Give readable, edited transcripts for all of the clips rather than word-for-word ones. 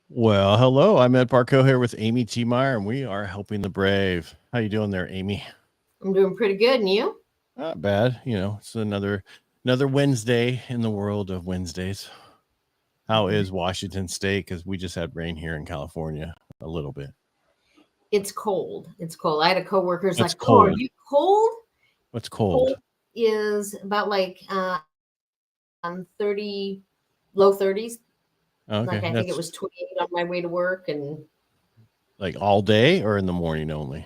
Well, hello. I'm Ed Parcaut here with Amy Tiemeyer, and we are helping the brave. How you doing there, Amy? I'm doing pretty good, and you? Not bad. It's another Wednesday in the world of Wednesdays. How is Washington State? Because we just had rain here in California a little bit. It's cold. It's cold. I had a coworker who's What's like, "Oh, are cold? you cold?" What's Cold cold? is about like 30, low 30s. Like Okay, I think it that's was 28 on my way to work, and like all day or in the morning only.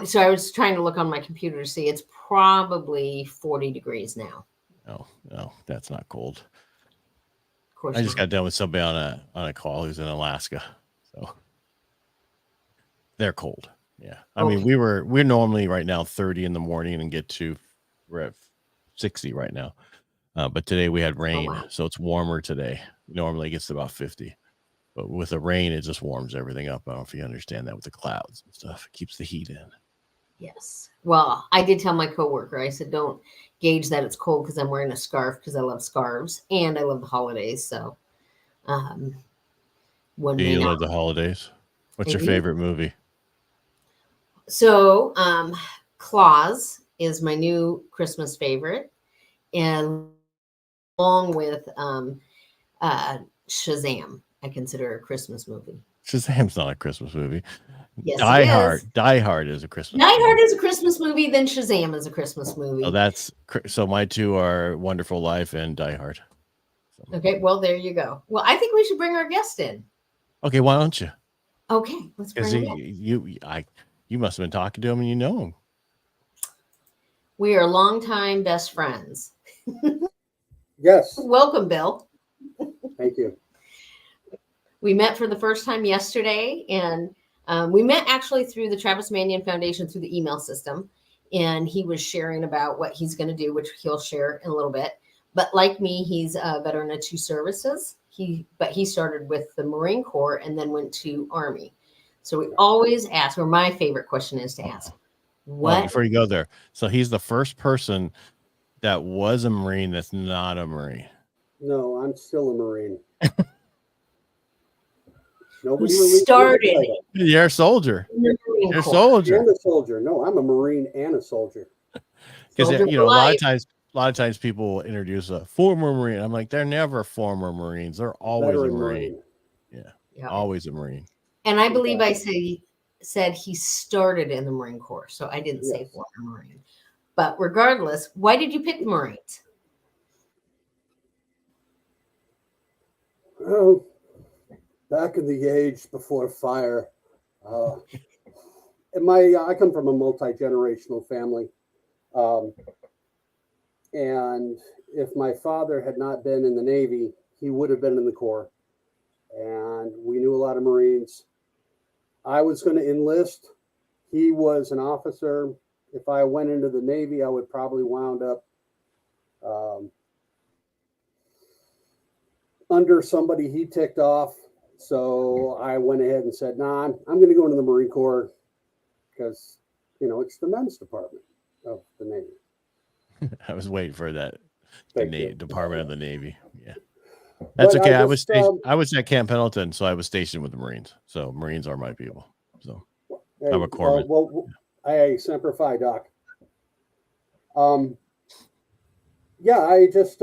so I was trying to look on my computer to see. It's probably 40 degrees now. No, no, that's not cold. Of I course just not. got done with somebody on a call who's in Alaska, so they're cold. Yeah. I mean, Okay. we're normally right now 30 in the morning and we're at 60 right now. But today we had Oh rain, wow. so it's warmer today. Normally it gets to about 50. But with the rain, it just warms everything up. I don't know if you understand that with the clouds and stuff. It keeps the heat in. Yes. Well, I did tell my coworker. I said, "Don't gauge that it's cold because I'm wearing a scarf because I love scarves and I love the holidays." So um, one Do may you not. love the holidays? What's I your do. favorite movie? So, Claus is my new Christmas favorite, and along with uh, Shazam, I consider a Christmas movie. Shazam's not a Christmas movie. Yes, it Die is. Hard. Die Hard is a Die Christmas Hard movie. is a Christmas movie, then Shazam is a Christmas So movie. so my two are Wonderful Life and Die Hard. So, Okay, well, there you go. Well, I think we should bring our guest in. okay, why don't you? Okay, let's Because bring him in. you must have been talking to him and you know him. We are longtime best friends. Yes, Welcome, Bill. thank you. We met for the first time yesterday, and we met actually through the Travis Manion Foundation through the email system. And he was sharing about what he's going to do, which he'll share in a little bit. But like me, he's a veteran of two services. He started with the Marine Corps and then went to Army. So we always ask, or my favorite question is to ask, Hold on, what before you go there. So he's the first person that was a Marine that's not a Marine. No, I'm still a Marine. who Nobody released me the started title. You're a soldier. in the Marine You're a Corps? soldier. And a soldier. No, I'm a Marine and a soldier. Because Soldier for a life. lot of times people will introduce a former Marine. I'm like, they're never former Marines. They're always a Veteran Marine. Marine. Yeah, Yeah. always a Marine. And I believe I Exactly. said he started in the Marine Corps, so I didn't say Yes. former Marine. But regardless, why did you pick the Marines? Oh, back in the age before fire. Uh, I come from a multi-generational family. Um, and if my father had not been in the Navy, he would have been in the Corps. And we knew a lot of Marines. I was going to enlist. He was an officer. If I went into the Navy, I would probably wound up um, under somebody he ticked off. So I went ahead and said, "Nah, I'm going to go into the Marine Corps because it's the men's department of the Navy." I was waiting for that. The Thank you. Department of the Navy. Yeah, that's But okay. I just I was at Camp Pendleton, so I was stationed with the Marines. So Marines are my people. So I'm hey, a corpsman. well, I semper fi, Doc. Um, yeah, I just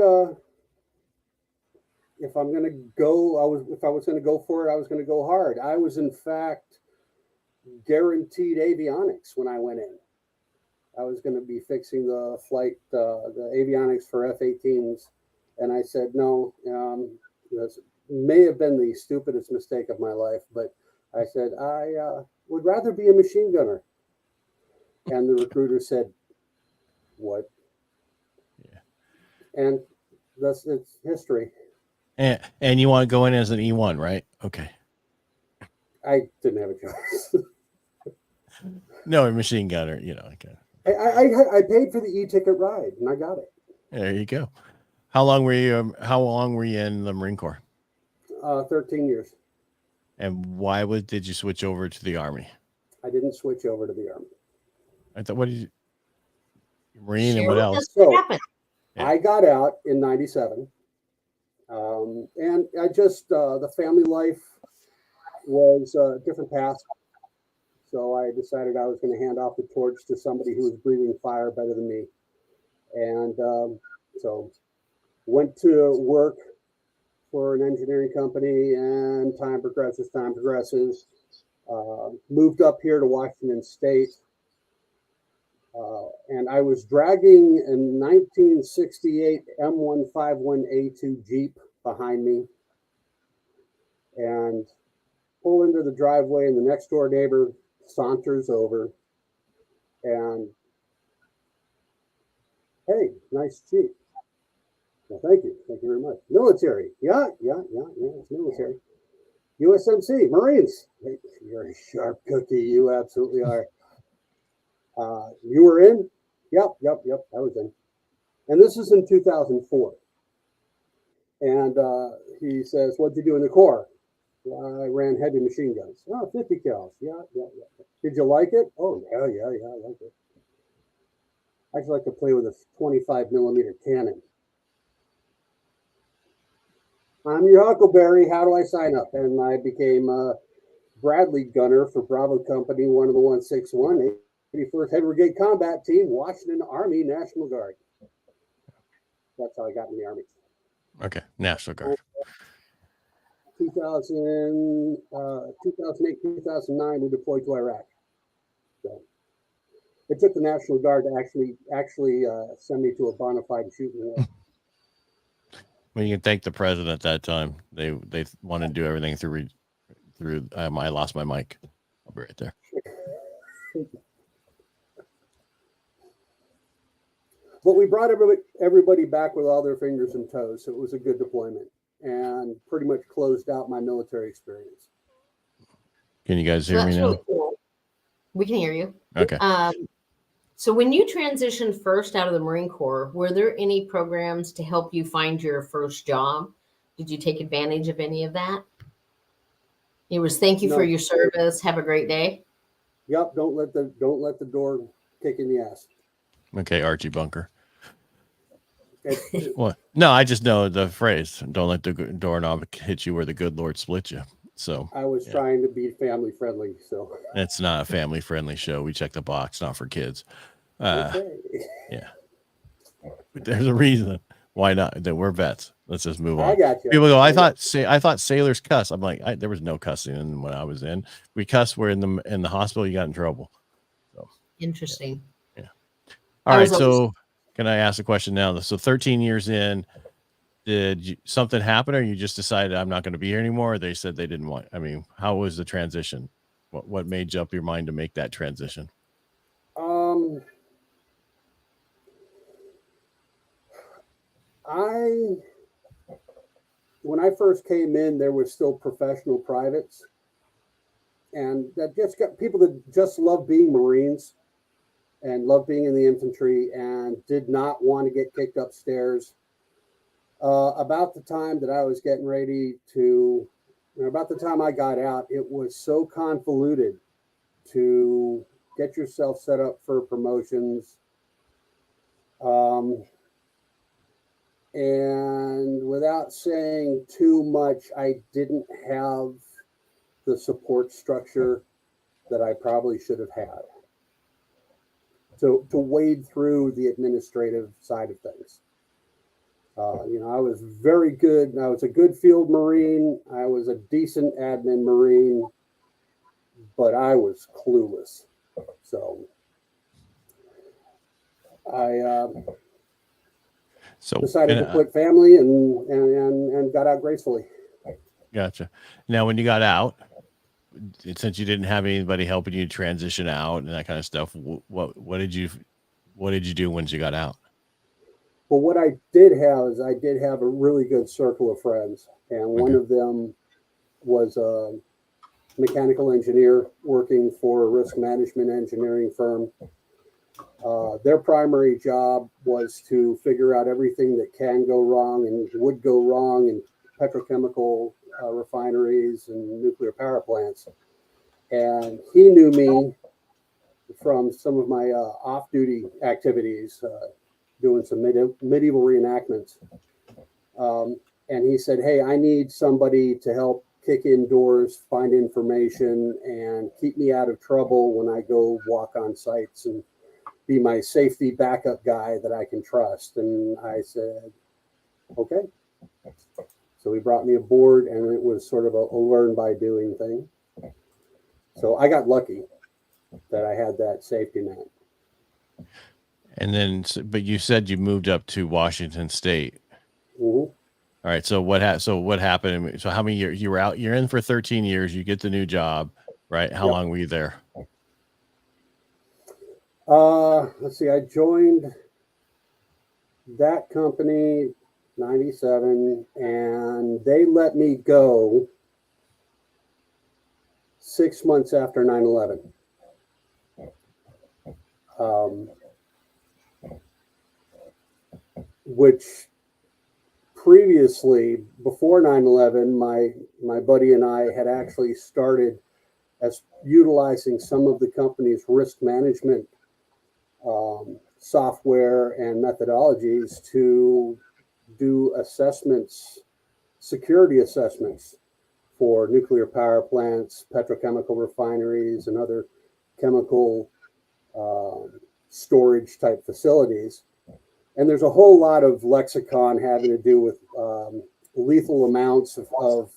if I'm gonna go, if I was gonna go for it, I was gonna go hard. I was in fact guaranteed avionics when I went in. I was going to be fixing the flight, the avionics for F-18s, and I said no. This may have been the stupidest mistake of my life, but I said I would rather be a machine gunner. And the recruiter said, "What?" Yeah. And it's history. And you want to go in as an E1, right? Okay. I didn't have a choice. No, a machine gunner. Okay. I paid for the e-ticket ride, and I got it. There you go. How long were you? How long were you in the Marine Corps? 13 years. And did you switch over to the Army? I didn't switch over to the Army. I thought, what did you? Marine and Share what with else? us what So happened. Yeah. I got out in '97, and I just the family life was a different path. So I decided I was going to hand off the torch to somebody who was breathing fire better than me. And so went to work for an engineering company, and time progresses. Moved up here to Washington State. And I was dragging a 1968 M151A2 Jeep behind me and pull into the driveway, and the next door neighbor saunters over and, "Hey, nice Jeep." "Well, thank you very much." "Military?" Yeah, it's military. "USMC, Marines." "Hey, you're a sharp cookie, you absolutely are." "You were in?" Yep, I was in. And this is in 2004. And he says, "What'd you do in the Corps?" "I ran heavy machine guns." "Oh, 50 cals. Yeah. "Did you like it?" "Oh, yeah, I like it. I actually like to play with a 25 millimeter cannon." "I'm your Huckleberry. How do I sign up?" And I became a Bradley gunner for Bravo Company, one of the 161, 81st Heavy Brigade Combat Team, Washington Army National Guard. That's how I got in the Army. Okay, National Guard. 2008, 2009, we deployed to Iraq. So it took the National Guard to actually send me to a bona fide shooting range. Well, you can thank the president at that time. They wanted to do everything through. I lost my mic. I'll be right there. But we brought everybody back with all their fingers and toes, so it was a good deployment and pretty much closed out my military experience. Can you guys hear me that's now? really cool. We can hear you. Okay. So when you transitioned first out of the Marine Corps, were there any programs to help you find your first job? Did you take advantage of any of that? It was thank you for your service. Have a great day. Yep. Don't let the door kick in the ass. Okay, Archie Bunker. What? No, I just know the phrase. Don't let the doorknob hit you where the good Lord split you. So I was trying to be family friendly. So it's not a family friendly show. We check the box, not for kids. okay. Yeah. But there's a reason why not. That we're vets. Let's just move on. I got you. People go, I thought sailors cuss. I'm like, there was no cussing when I was in. We cuss. We're in the hospital. You got in trouble. So interesting. Yeah. All right. So can I ask a question now? So 13 years in, did something happen, or you just decided I'm not going to be here anymore? Or they said they didn't want? I mean, how was the transition? What made you up your mind to make that transition? When I first came in, there were still professional privates, and that just got people that just love being Marines and love being in the infantry and did not want to get kicked upstairs. About the time that I was getting ready to, about the time I got out, it was so convoluted to get yourself set up for promotions. And without saying too much, I didn't have the support structure that I probably should have had to wade through the administrative side of things. I was very good. I was a good field Marine. I was a decent admin Marine, but I was clueless. So I decided to quit family and got out gracefully. Gotcha. Now, when you got out, since you didn't have anybody helping you transition out and that kind of stuff, what did you do once you got out? Well, what I did have is I did have a really good circle of friends, and one of them was a mechanical engineer working for a risk management engineering firm. Their primary job was to figure out everything that can go wrong and would go wrong in petrochemical refineries and nuclear power plants. And he knew me from some of my off-duty activities, doing some medieval reenactments. And he said, "Hey, I need somebody to help kick in doors, find information, and keep me out of trouble when I go walk on sites, and be my safety backup guy that I can trust. And I said, okay. So he brought me aboard, and it was sort of a learn by doing thing. So I got lucky that I had that safety net. And then, but you said you moved up to Washington State. Mm-hmm. All right. So what happened? So how many years you were out? You're in for 13 years. You get the new job, right? How long were you there? Let's see. I joined that company 97, and they let me go 6 months after 9/11. Which previously, before 9/11, my buddy and I had actually started as utilizing some of the company's risk management software and methodologies to do assessments, security assessments for nuclear power plants, petrochemical refineries, and other chemical storage type facilities. And there's a whole lot of lexicon having to do with lethal amounts of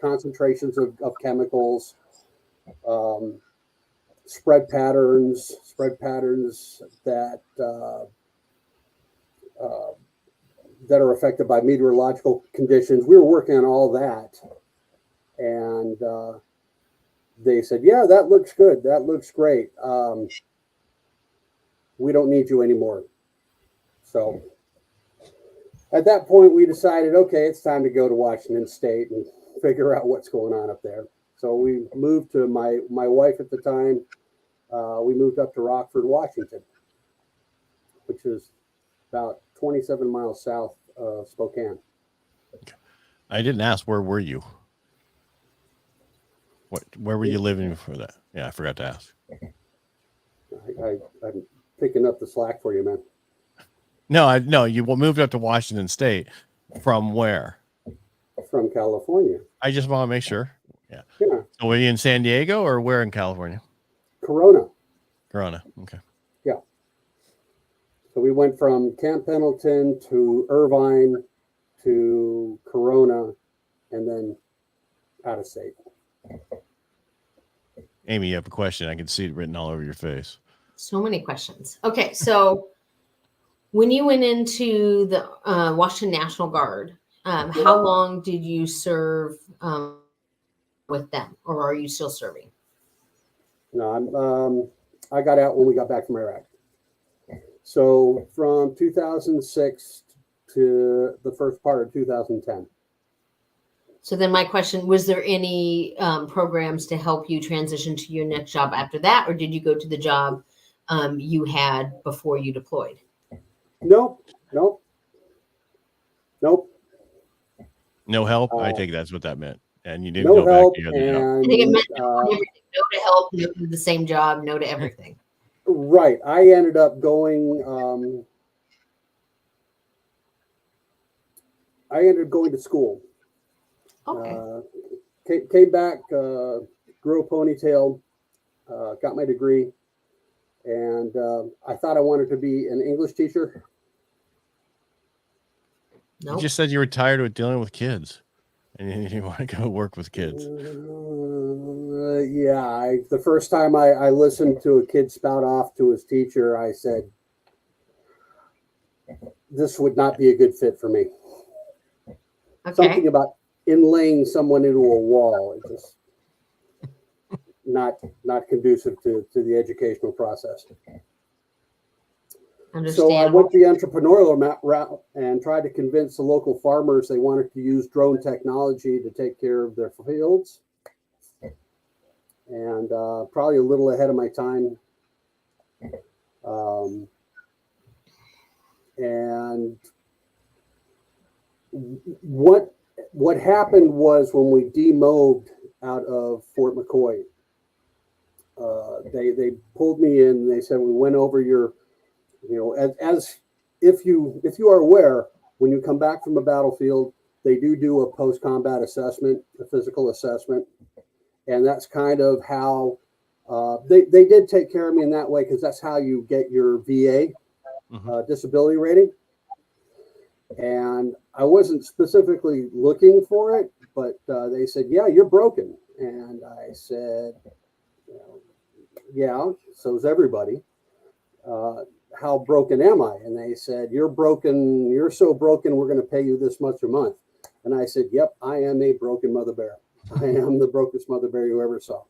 concentrations of chemicals, spread patterns that that are affected by meteorological conditions. We were working on all that, and they said, "Yeah, that looks good. That looks great. We don't need you anymore." So at that point, we decided, okay, it's time to go to Washington State and figure out what's going on up there. So we moved to my wife at the time. We moved up to Rockford, Washington, which is about 27 miles south of Spokane. I didn't ask, where were you? Where were you living before that? Yeah, I forgot to ask. I'm picking up the slack for you, man. No, you moved up to Washington State from where? From California. I just want to make sure. Yeah. Yeah. So were you in San Diego or where in California? Corona. Okay. Yeah. So we went from Camp Pendleton to Irvine to Corona, and then out of state. Amy, you have a question. I can see it written all over your face. So many questions. Okay, so when you went into the Washington National Guard, how long did you serve with them, or are you still serving? No, I got out when we got back from Iraq. So from 2006 to the first part of 2010. So then my question, was there any programs to help you transition to your next job after that, or did you go to the job you had before you deployed? Nope. No help? I take that's what that meant. And you didn't No go help, back to the other job. I think it meant no to everything. No to help, no to the same job, no to everything. Right. I ended up going to school. Okay. Came back, grew a ponytail, got my degree, and I thought I wanted to be an English teacher. Nope. You just said you were tired of dealing with kids and you want to go work with kids. Yeah. The first time I listened to a kid spout off to his teacher, I said, this would not be a good fit for me. Okay. Something about inlaying someone into a wall. It's just not conducive to the educational process. So I went the entrepreneurial route and tried to convince the local farmers they wanted to use drone technology to take care of their fields. And probably a little ahead of my time. And what happened was when we demobbed out of Fort McCoy, they pulled me in and they said, we went over your, as if you are aware, when you come back from a battlefield, they do a post-combat assessment, a physical assessment. And that's kind of how they did take care of me in that way, because that's how you get your VA disability rating. And I wasn't specifically looking for it, but they said, yeah, you're broken. And I said, yeah, so's everybody. How broken am I? And they said, you're broken. You're so broken, we're going to pay you this much a month. And I said, yep, I am a broken mother bear. I am the brokest mother bear you ever saw.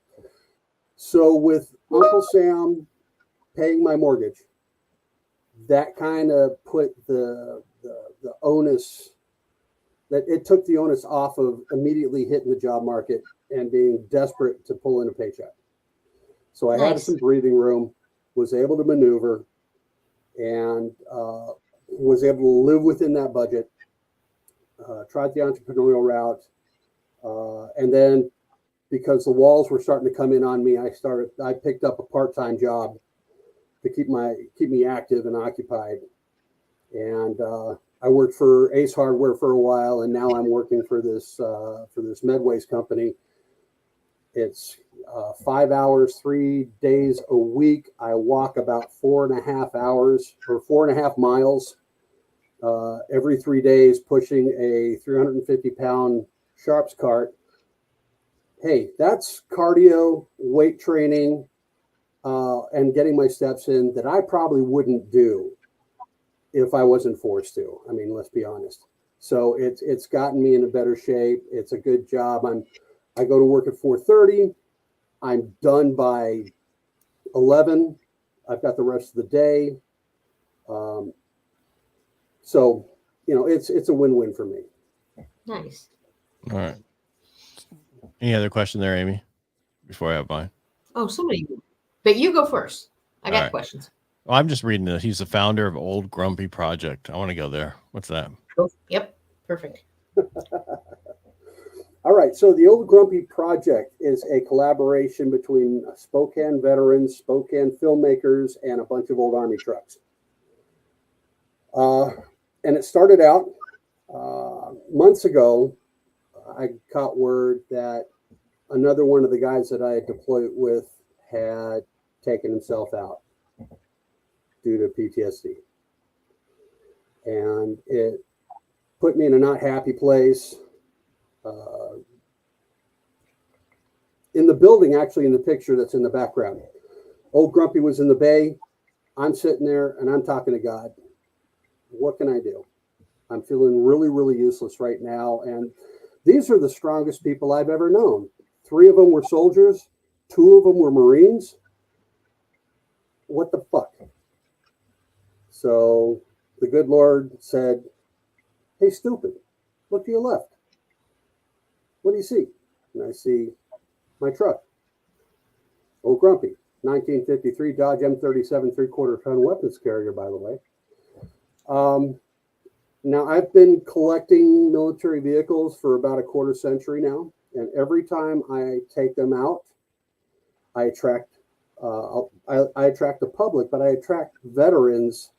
So with Uncle Sam paying my mortgage, that kind of put the onus, that it took the onus off of immediately hitting the job market and being desperate to pull in a paycheck. So I had some breathing room, was able to maneuver, and was able to live within that budget, tried the entrepreneurial route. And then because the walls were starting to come in on me, I picked up a part-time job to keep me active and occupied. And I worked for Ace Hardware for a while, and now I'm working for this Medways company. It's 5 hours, 3 days a week. I walk about 4.5 hours or 4.5 miles every 3 days, pushing a 350-pound Sharps cart. Hey, that's cardio, weight training, and getting my steps in that I probably wouldn't do if I wasn't forced to. I mean, let's be honest. So it's gotten me in a better shape. It's a good job. I go to work at 4:30. I'm done by 11. I've got the rest of the day. So, it's a win-win for me. Nice. All right. Any other question there, Amy, before I have mine? Oh, somebody. But you go first. I got questions. Well, I'm just reading this. He's the founder of Old Grumpy Project. I want to go there. What's that? Yep. Perfect. All right. So the Old Grumpy Project is a collaboration between Spokane veterans, Spokane filmmakers, and a bunch of old Army trucks. And it started out months ago. I got word that another one of the guys that I had deployed with had taken himself out due to PTSD. And it put me in a not happy place. In the building, actually, in the picture that's in the background, Old Grumpy was in the bay. I'm sitting there and I'm talking to God. What can I do? I'm feeling really, really useless right now. And these are the strongest people I've ever known. 3 of them were soldiers. 2 of them were Marines. What the fuck? So the good Lord said, hey, stupid, look to your left. What do you see? And I see my truck. Old Grumpy, 1953 Dodge M37 3/4-ton weapons carrier, by the way. Now, I've been collecting military vehicles for about a quarter century now, and every time I take them out, I attract the public, but I attract veterans,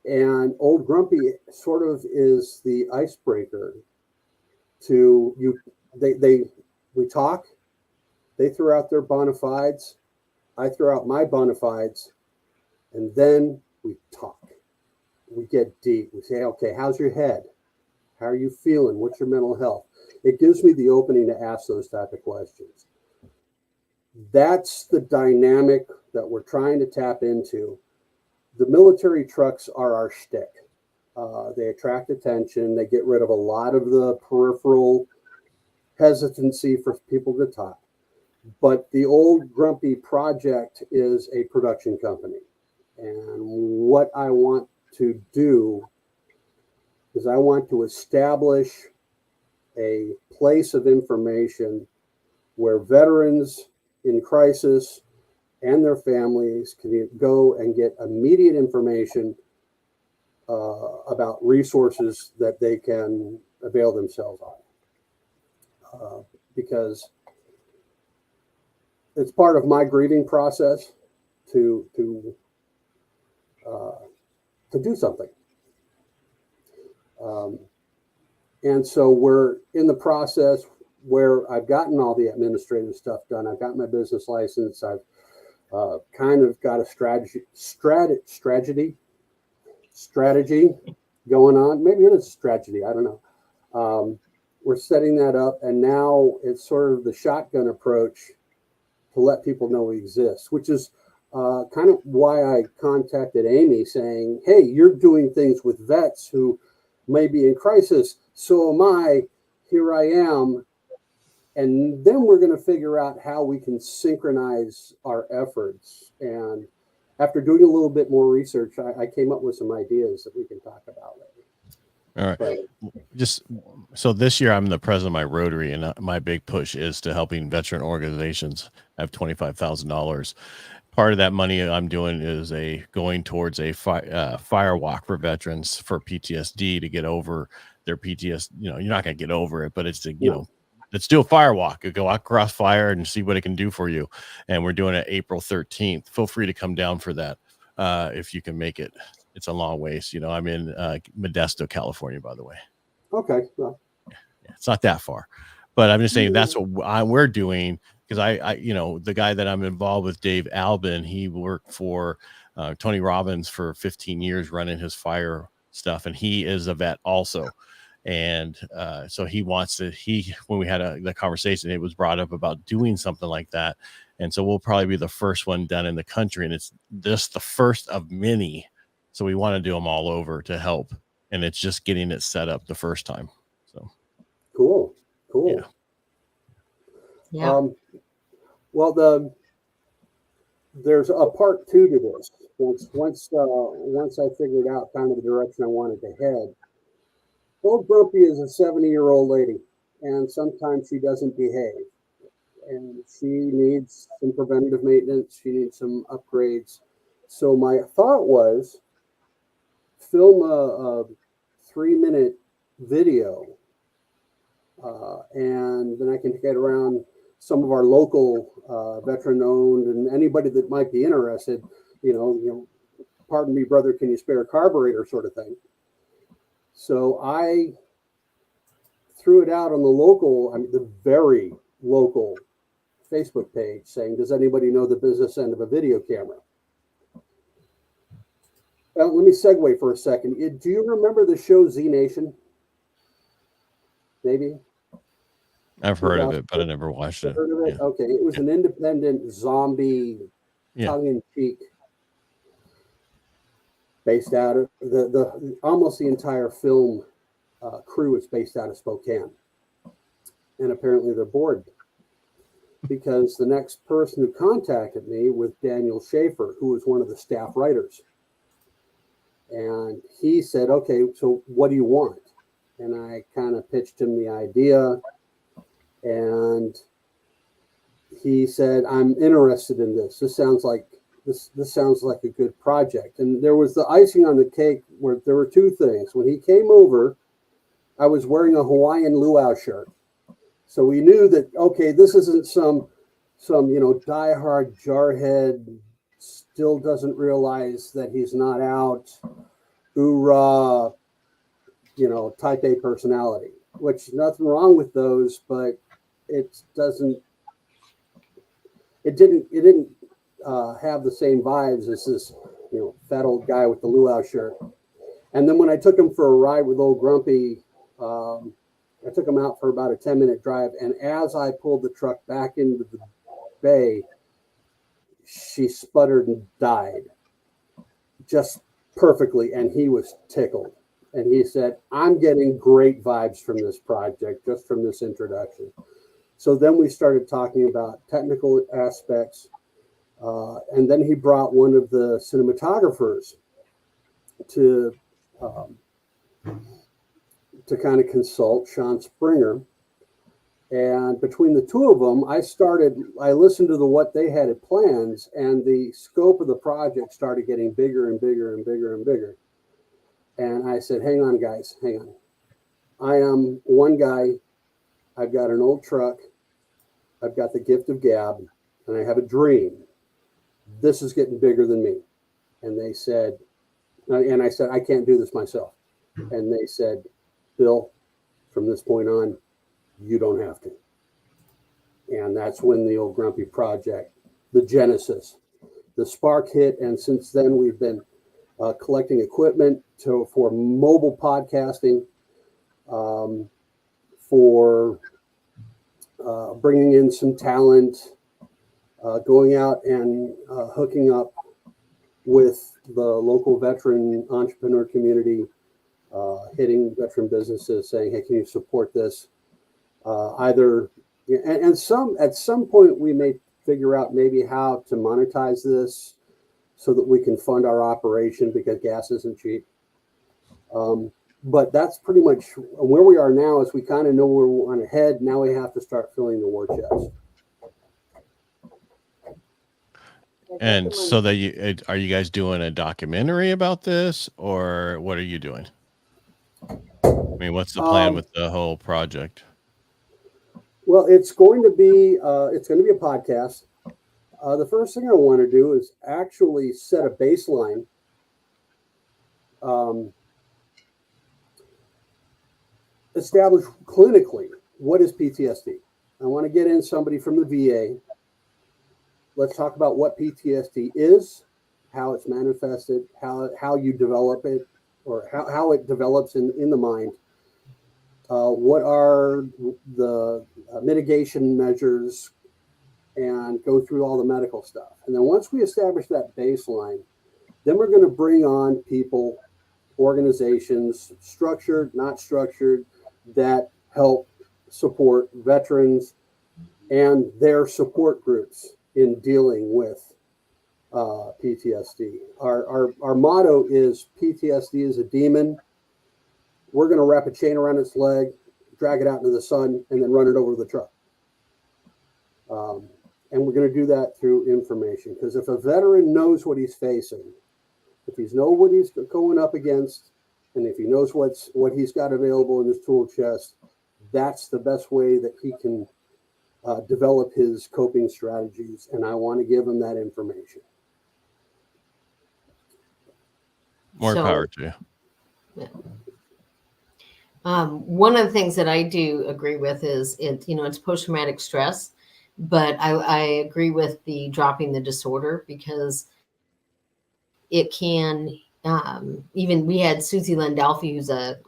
and Old Grumpy sort of is the icebreaker to you. We talk, they throw out their bona fides, I throw out my bona fides, and then we talk. We get deep. We say, okay, how's your head? How are you feeling? What's your mental health? It gives me the opening to ask those type of questions. That's the dynamic that we're trying to tap into. The military trucks are our shtick. They attract attention. They get rid of a lot of the peripheral hesitancy for people to talk. But the Old Grumpy Project is a production company. And what I want to do is I want to establish a place of information where veterans in crisis and their families can go and get immediate information about resources that they can avail themselves on. Because it's part of my grieving process to do something. And so we're in the process where I've gotten all the administrative stuff done. I've got my business license. I've kind of got a strategy going on. Maybe it is a strategy. I don't know. We're setting that up, and now it's sort of the shotgun approach to let people know we exist, which is kind of why I contacted Amy saying, hey, you're doing things with vets who may be in crisis. So am I. Here I am. And then we're going to figure out how we can synchronize our efforts. And after doing a little bit more research, I came up with some ideas that we can talk about later. All right. Just so this year, I'm the president of my Rotary, and my big push is to helping veteran organizations. I have $25,000. Part of that money I'm doing is going towards a fire walk for veterans for PTSD to get over their PTSD. You know, you're not going to get over it, but it's to, you know, let's do a fire walk. Go across fire and see what it can do for you. And we're doing it April 13th. Feel free to come down for that if you can make it. It's a long ways. You know, I'm in Modesto, California, by the way. Okay. Well. Yeah, it's not that far. But I'm just saying that's what we're doing, because I, you know, the guy that I'm involved with, Dave Albin, he worked for Tony Robbins for 15 years running his fire stuff. And he is a vet also. And so he wants to, when we had the conversation, it was brought up about doing something like that. And so we'll probably be the first one done in the country. And it's just the first of many. So we want to do them all over to help. And it's just getting it set up the first time. So cool. Yeah. Well, there's a part 2 to this. Once I figured out kind of the direction I wanted to head. Old Grumpy is a 70-year-old lady, and sometimes she doesn't behave. And she needs some preventative maintenance. She needs some upgrades. So my thought was film a 3-minute video, and then I can get around some of our local veteran-owned and anybody that might be interested, you know, pardon me, brother, can you spare a carburetor sort of thing. So I threw it out on the very local Facebook page saying, does anybody know the business end of a video camera? Let me segue for a second. Do you remember the show Z Nation? Maybe? I've heard of it, but I never watched it. Heard of it? Yeah. Okay. It was an independent zombie tongue-in-cheek based out of the almost the entire film crew is based out of Spokane. And apparently they're bored because the next person who contacted me was Daniel Schaefer, who was one of the staff writers. And he said, okay, so what do you want? And I kind of pitched him the idea. And he said, I'm interested in this. This sounds like a good project. And there was the icing on the cake where there were 2 things. When he came over, I was wearing a Hawaiian luau shirt. So we knew that, okay, this isn't some diehard jarhead, still doesn't realize that he's not out, hoorah, type A personality, which nothing wrong with those, but it didn't have the same vibes as this, fat old guy with the luau shirt. And then when I took him for a ride with old Grumpy, I took him out for about a 10-minute drive. And as I pulled the truck back into the bay, she sputtered and died just perfectly. And he was tickled. And he said, I'm getting great vibes from this project, just from this introduction. So then we started talking about technical aspects. And then he brought one of the cinematographers to kind of consult, Sean Springer. And between the 2 of them, I listened to what they had at plans, and the scope of the project started getting bigger and bigger and bigger and bigger. And I said, hang on, guys, hang on. I am one guy. I've got an old truck. I've got the gift of gab, and I have a dream. This is getting bigger than me. And they said, and I said, I can't do this myself. And they said, Bill, from this point on, you don't have to. And that's when the Old Grumpy Project, the genesis, the spark hit. And since then, we've been collecting equipment for mobile podcasting, for bringing in some talent, going out and hooking up with the local veteran entrepreneur community, hitting veteran businesses, saying, "Hey, can you support this?" At some point we may figure out maybe how to monetize this so that we can fund our operation, because gas isn't cheap. But that's pretty much where we are now. Is we kind of know where we want to head. Now we have to start filling the war chest. And so that are you guys doing a documentary about this, or what are you doing? I mean, what's the plan with the whole project? Well, it's going to be a podcast. The first thing I want to do is actually set a baseline. Establish clinically what is PTSD. I want to get in somebody from the VA. Let's talk about what PTSD is, how it's manifested, how you develop it, or how it develops in the mind. What are the mitigation measures, and go through all the medical stuff. And then once we establish that baseline, then we're going to bring on people, organizations, structured, not structured, that help support veterans and their support groups in dealing with PTSD. Our motto is PTSD is a demon. We're going to wrap a chain around its leg, drag it out into the sun, and then run it over the truck. And we're going to do that through information, because if a veteran knows what he's facing, if he knows what he's going up against, and if he knows what he's got available in his tool chest, that's the best way that he can develop his coping strategies. And I want to give him that information. More power to you. Yeah. One of the things that I do agree with is it's post-traumatic stress, but I agree with the dropping the disorder, because it can, even we had Susie Landalfi, who's a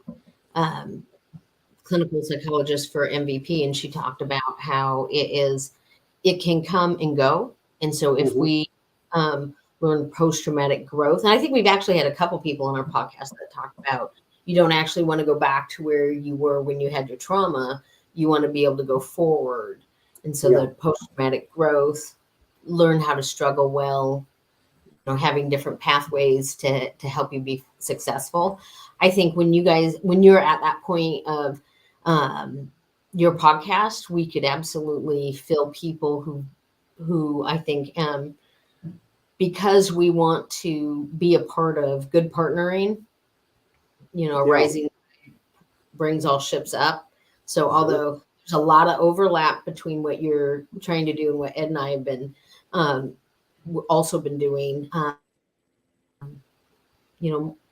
clinical psychologist for MVP, and she talked about how it can come and go. And so if we learn post-traumatic growth, and I think we've actually had a couple people on our podcast that talk about, you don't actually want to go back to where you were when you had your trauma. You want to be able to go forward. And so the post-traumatic growth, learn how to struggle well, having different pathways to help you be successful. I think when you're at that point of your podcast, we could absolutely fill people who I think, because we want to be a part of good partnering, rising brings all ships up. So although there's a lot of overlap between what you're trying to do and what Ed and I have been also been doing,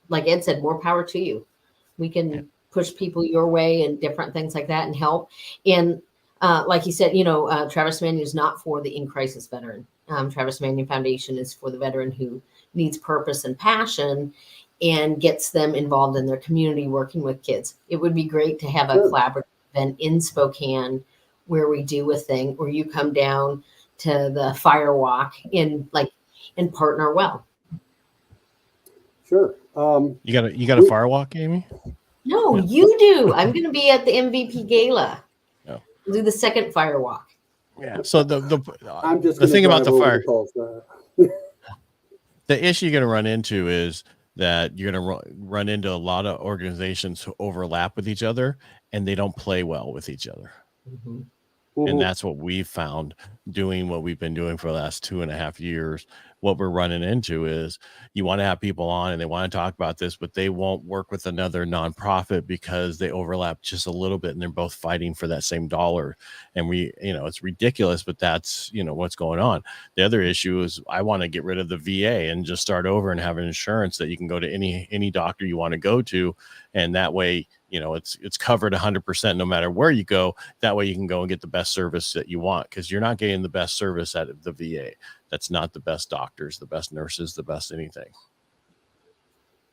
like Ed said, more power to you. We can push people your way and different things like that and help. And like you said, Travis Manion is not for the in-crisis veteran. Travis Manion Foundation is for the veteran who needs purpose and passion, and gets them involved in their community working with kids. It would be great to have a collaborative event in Spokane where we do a thing where you come down to the fire walk and partner well. Sure. You got a fire walk, Amy? No, you do. I'm going to be at the MVP gala. Oh. We'll do the second fire walk. Yeah. So the thing about the fire, the issue you're going to run into is that you're going to run into a lot of organizations who overlap with each other, and they don't play well with each other. And that's what we've found doing what we've been doing for the last 2.5 years. What we're running into is you want to have people on and they want to talk about this, but they won't work with another nonprofit because they overlap just a little bit and they're both fighting for that same dollar. And it's ridiculous, but that's, what's going on. The other issue is I want to get rid of the VA and just start over and have an insurance that you can go to any doctor you want to go to. And that way, it's covered 100% no matter where you go. That way you can go and get the best service that you want, because you're not getting the best service at the VA. That's not the best doctors, the best nurses, the best anything.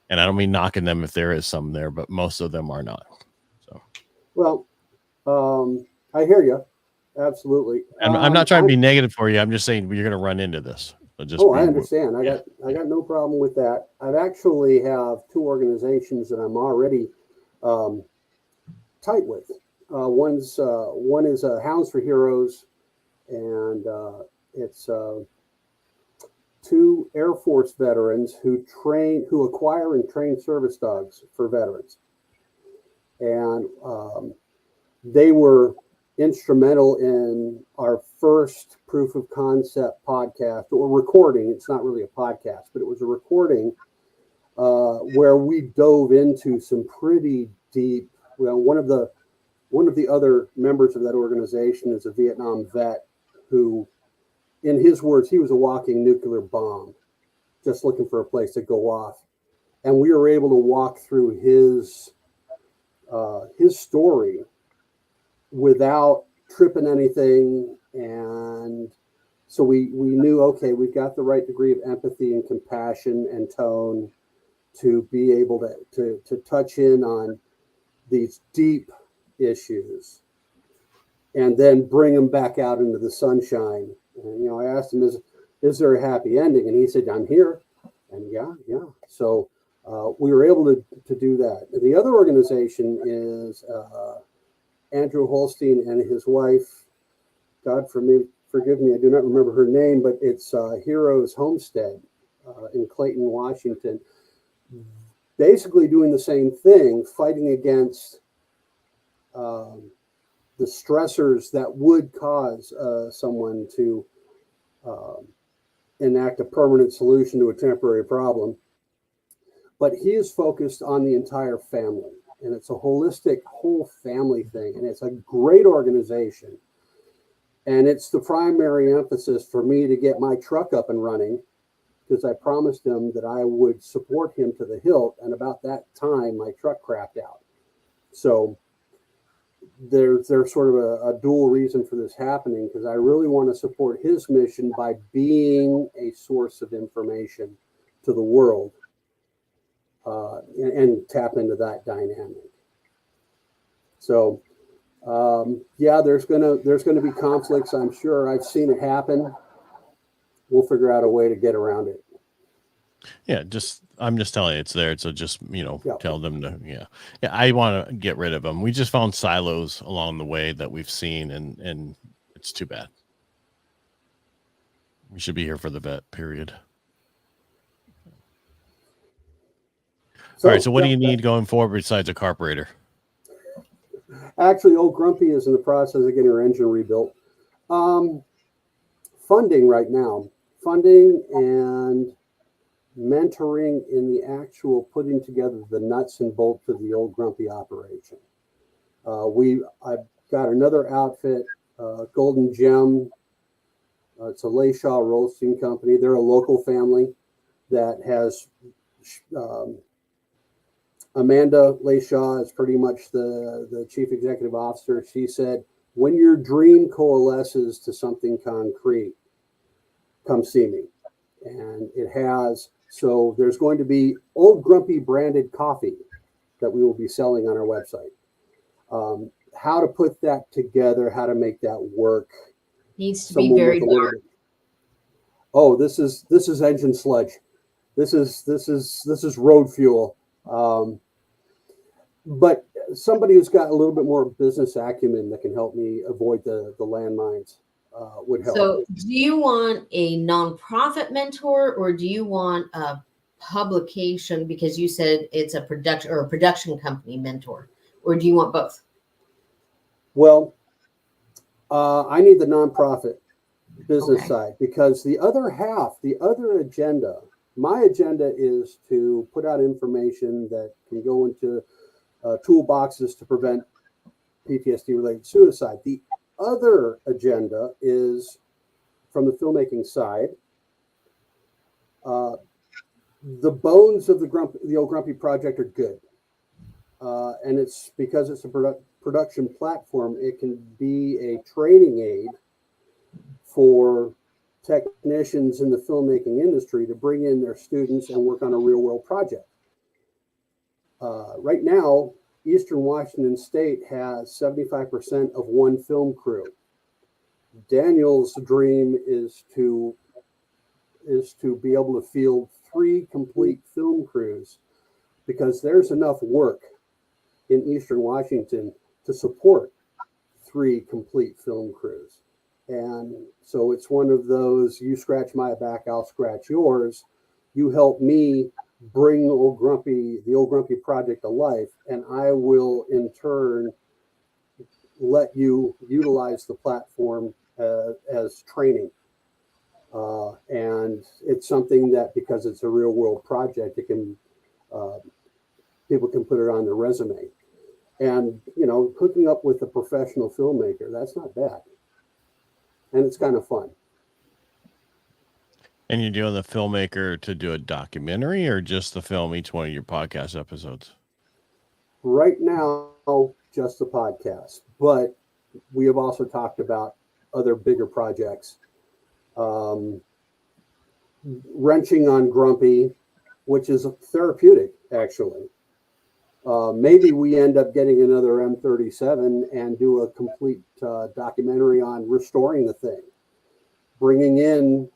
And I don't mean knocking them if there is some there, but most of them are not. So, well, I hear you. Absolutely. and I'm not trying to be negative for you. I'm just saying you're going to run into this. So I understand. I got no problem with that. I've actually have two organizations that I'm already tight with. One is Hounds for Heroes, and it's two Air Force veterans who acquire and train service dogs for veterans, and they were instrumental in our first proof of concept podcast or recording. It's not really a podcast, but it was a recording where we dove into some pretty deep. Well, one of the other members of that organization is a Vietnam vet who, in his words, he was a walking nuclear bomb, just looking for a place to go off. And we were able to walk through his story without tripping anything. And so we knew, okay, we've got the right degree of empathy and compassion and tone to be able to touch in on these deep issues and then bring them back out into the sunshine. And, I asked him, is there a happy ending? And he said, I'm here. And yeah. So we were able to do that. The other organization is Andrew Holstein and his wife. God forgive me, I do not remember her name, but it's Heroes Homestead in Clayton, Washington. Basically doing the same thing, fighting against the stressors that would cause someone to enact a permanent solution to a temporary problem. But he is focused on the entire family, and it's a holistic whole family thing, and it's a great organization. And it's the primary emphasis for me to get my truck up and running, because I promised him that I would support him to the hilt. And about that time, my truck crapped out. So there's sort of a dual reason for this happening, because I really want to support his mission by being a source of information to the world and tap into that dynamic. So there's gonna be conflicts, I'm sure. I've seen it happen. We'll figure out a way to get around it. Yeah, I'm just telling you it's there. So just, tell them to, I want to get rid of them. We just found silos along the way that we've seen, and it's too bad. We should be here for the vet, period. All right. So what do you need going forward besides a carburetor? Actually, Old Grumpy is in the process of getting her engine rebuilt. Funding right now. Funding and mentoring in the actual putting together the nuts and bolts of the Old Grumpy operation. I've got another outfit, Golden Gem. It's a Layshaw roasting company. They're a local family that has Amanda Layshaw is pretty much the chief executive officer. She said, when your dream coalesces to something concrete, come see me. And it has. So there's going to be Old Grumpy branded coffee that we will be selling on our website. How to put that together, how to make that work. Needs to be very dark. Oh, this is engine sludge. This is road fuel. But somebody who's got a little bit more business acumen that can help me avoid the landmines would help. So do you want a nonprofit mentor, or do you want a publication, because you said it's a production company mentor, or do you want both? Well, I need the nonprofit business side, because the other agenda, my agenda is to put out information that can go into toolboxes to prevent PTSD related suicide. The other agenda is from the filmmaking side. The bones of the Old Grumpy project are good. and it's because it's a production platform. It can be a training aid for technicians in the filmmaking industry to bring in their students and work on a real world project. Right now, Eastern Washington State has 75% of one film crew. Daniel's dream is to be able to field 3 complete film crews, because there's enough work in Eastern Washington to support 3 complete film crews. And so it's one of those, you scratch my back, I'll scratch yours. You help me bring the Old Grumpy project to life, and I will in turn let you utilize the platform as training. And it's something that, because it's a real world project, it can people can put it on their resume. And hooking up with a professional filmmaker, that's not bad, and it's kind of fun. And you're doing the filmmaker to do a documentary, or just to film each one of your podcast episodes? Right now, just the podcast, but we have also talked about other bigger projects. Wrenching on Grumpy, which is therapeutic, actually. Maybe we end up getting another M37 and do a complete documentary on restoring the thing, bringing in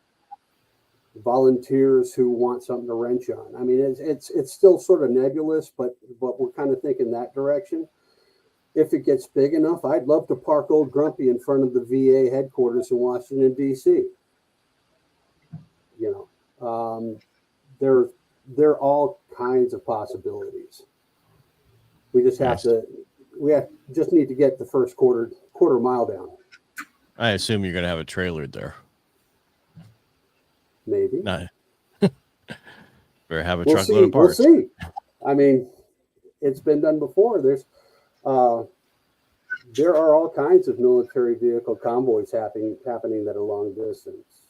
volunteers who want something to wrench on. I mean, it's still sort of nebulous, but we're kind of thinking that direction. If it gets big enough, I'd love to park Old Grumpy in front of the VA headquarters in Washington, D.C. There are all kinds of possibilities. We just have just need to get the first quarter mile down. I assume you're going to have a trailer there. Maybe. No. Better have a truckload of parts. We'll see. I mean, it's been done before. There are all kinds of military vehicle convoys happening that are long distance.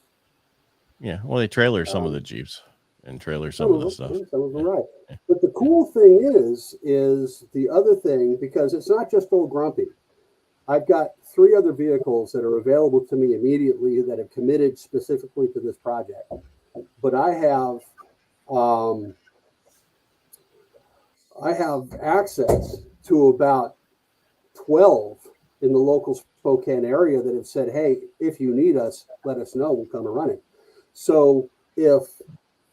Yeah, well, they trailer some of the Jeeps and trailer some of the stuff. Some of them, right. But the cool thing is the other thing, because it's not just Old Grumpy. I've got 3 other vehicles that are available to me immediately that have committed specifically to this project. But I have access to about 12 in the local Spokane area that have said, hey, if you need us, let us know, we'll come and run it. So if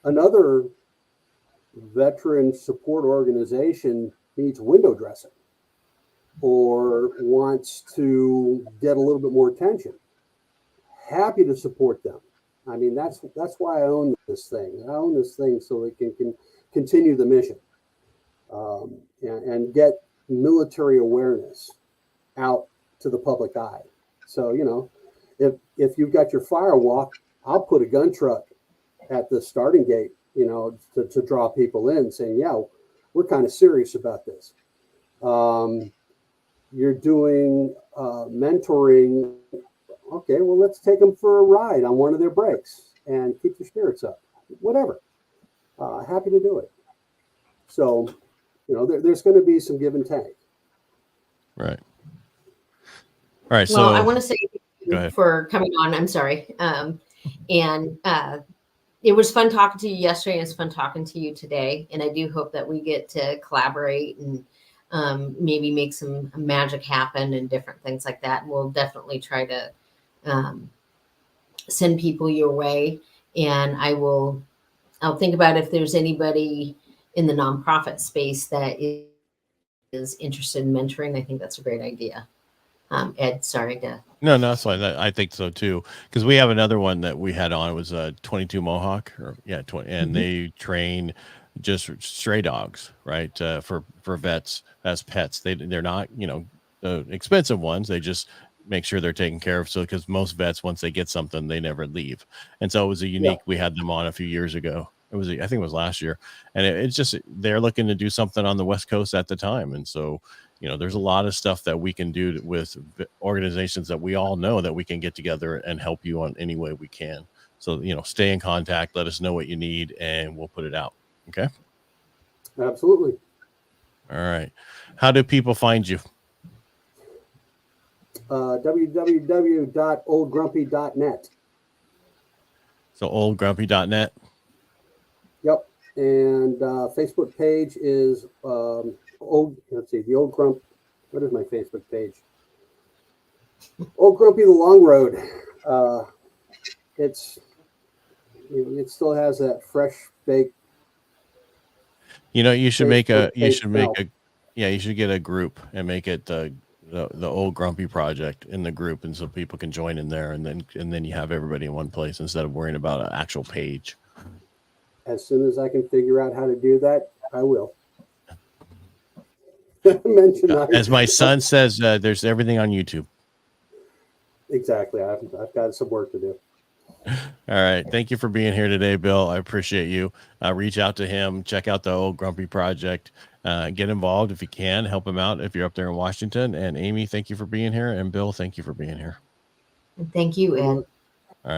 another veteran support organization needs window dressing or wants to get a little bit more attention, happy to support them. I mean, that's why I own this thing. I own this thing so it can continue the mission and get military awareness out to the public eye. So, if you've got your fire walk, I'll put a gun truck at the starting gate, to draw people in, saying, yeah, we're kind of serious about this. You're doing mentoring. Okay, well, let's take them for a ride on one of their breaks and keep their spirits up. Whatever. Happy to do it. So, there's going to be some give and take. Right. All right. Well, so I want to say for coming on. I'm sorry. It was fun talking to you yesterday, and it's fun talking to you today. And I do hope that we get to collaborate and maybe make some magic happen and different things like that. And we'll definitely try to send people your way. And I'll think about if there's anybody in the nonprofit space that is interested in mentoring. I think that's a great idea. Ed, sorry. No, that's fine. I think so too. Because we have another one that we had on. It was a 22 Mohawk, 20, and they train just stray dogs, right? For vets as pets. They're not, the expensive ones. They just make sure they're taken care of. So, because most vets, once they get something, they never leave. And so it was a unique. Yeah. We had them on a few years ago. I think it was last year, and it's just they're looking to do something on the West Coast at the time, and so. There's a lot of stuff that we can do with organizations that we all know that we can get together and help you on any way we can. So, stay in contact, let us know what you need, and we'll put it out. Okay. Absolutely. All right. How do people find you? www.oldgrumpy.net. So oldgrumpy.net. Yep. And Facebook page is the Old Grump. What is my Facebook page? Old Grumpy the Long Road. It still has that fresh baked. You should make Facebook you should make page you should get a group and make it the Old Grumpy Project in the group, and so people can join in there, and then you have everybody in one place instead of worrying about an actual page. As soon as I can figure out how to do that, I will. Mention As my son says, there's everything on YouTube. Exactly. I've got some work to do. All right. Thank you for being here today, Bill. I appreciate you. Reach out to him. Check out the Old Grumpy Project. Get involved if you can. Help him out if you're up there in Washington. And Amy, thank you for being here. And Bill, thank you for being here. Thank you, Ed.